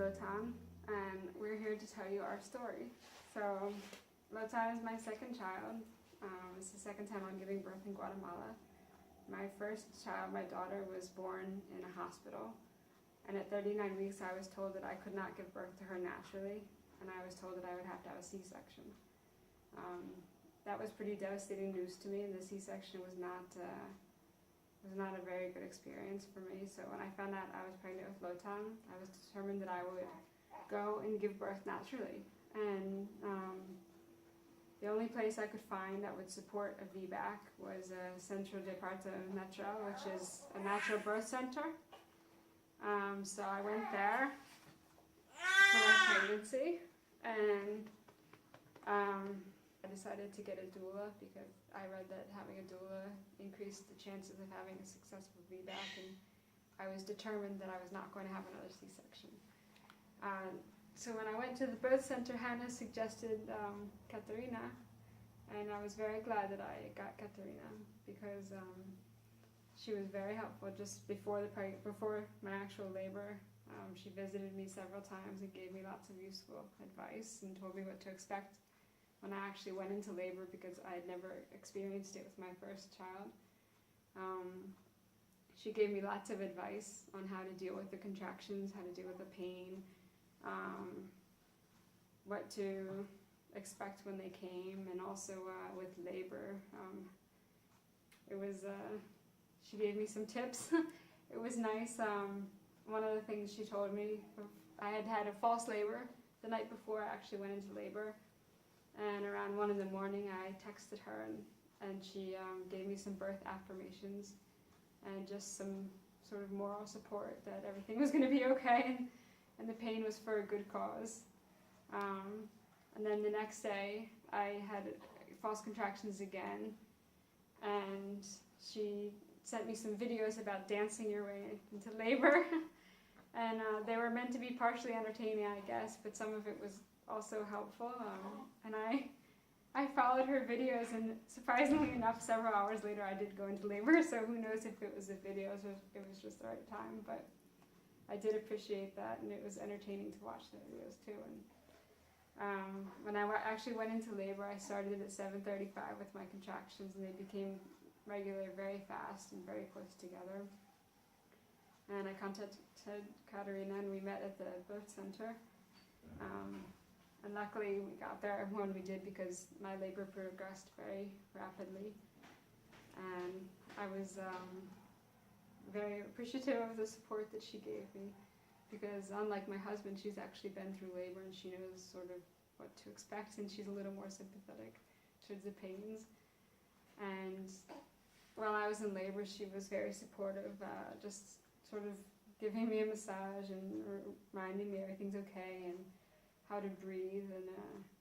Lotan, and we're here to tell you our story. So, Lotan is my second child. It's the second time I'm giving birth in Guatemala. My first child, my daughter, was born in a hospital, and at 39 weeks I was told that I could not give birth to her naturally, and I was told that I would have to have a C-section. That was pretty devastating news to me, and the C-section was not a very good experience for me. So when I found out I was pregnant with Lotan, I was determined that I would go and give birth naturally. And the only place I could find that would support a VBAC was a Centro de Parto Natural, which is a natural birth center. So I went there for my pregnancy, and I decided to get a doula because I read that having a doula increased the chances of having a successful VBAC, and I was determined that I was not going to have another C-section. So when I went to the birth center, Hannah suggested Katerina, and I was very glad that I got Katerina because she was very helpful. Just before my actual labor, she visited me several times and gave me lots of useful advice and told me what to expect when I actually went into labor, because I had never experienced it with my first child. She gave me lots of advice on how to deal with the contractions, how to deal with the pain, what to expect when they came, and also with labor. She gave me some tips. It was nice. One of the things she told me, I had had a false labor the night before I actually went into labor. And around 1 in the morning, I texted her, and she gave me some birth affirmations and just some sort of moral support that everything was going to be okay, and the pain was for a good cause. And then the next day, I had false contractions again, and she sent me some videos about dancing your way into labor. And they were meant to be partially entertaining, I guess, but some of it was also helpful, and I followed her videos, and surprisingly enough, several hours later I did go into labor, so who knows if it was the videos or if it was just the right time, but I did appreciate that, and it was entertaining to watch the videos too. And when I actually went into labor, I started at 7:35 with my contractions, and they became regular very fast and very close together. And I contacted Katerina, and we met at the birth center. And luckily we got there when we did, because my labor progressed very rapidly. And I was very appreciative of the support that she gave me, because unlike my husband, she's actually been through labor and she knows sort of what to expect, and she's a little more sympathetic towards the pains. And while I was in labor, she was very supportive, just sort of giving me a massage and reminding me everything's okay and how to breathe, and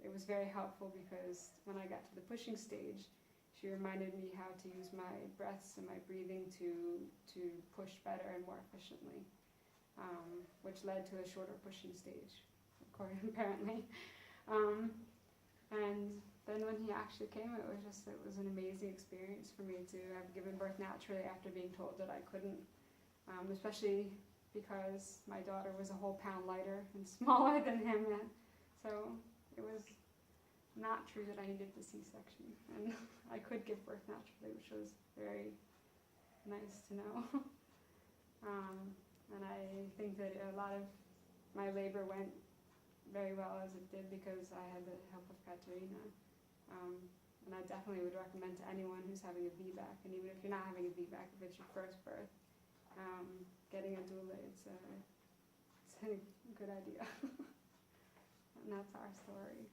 it was very helpful, because when I got to the pushing stage, she reminded me how to use my breaths and my breathing to push better and more efficiently, which led to a shorter pushing stage, apparently. And then when he actually came, it was an amazing experience for me to have given birth naturally after being told that I couldn't, especially because my daughter was a whole pound lighter and smaller than him, so it was not true that I needed the C-section, and I could give birth naturally, which was very nice to know. And I think that a lot of my labor went very well as it did because I had the help of Katerina. And I definitely would recommend to anyone who's having a VBAC, and even if you're not having a VBAC, if it's your first birth, getting a doula, it's a good idea. And that's our story.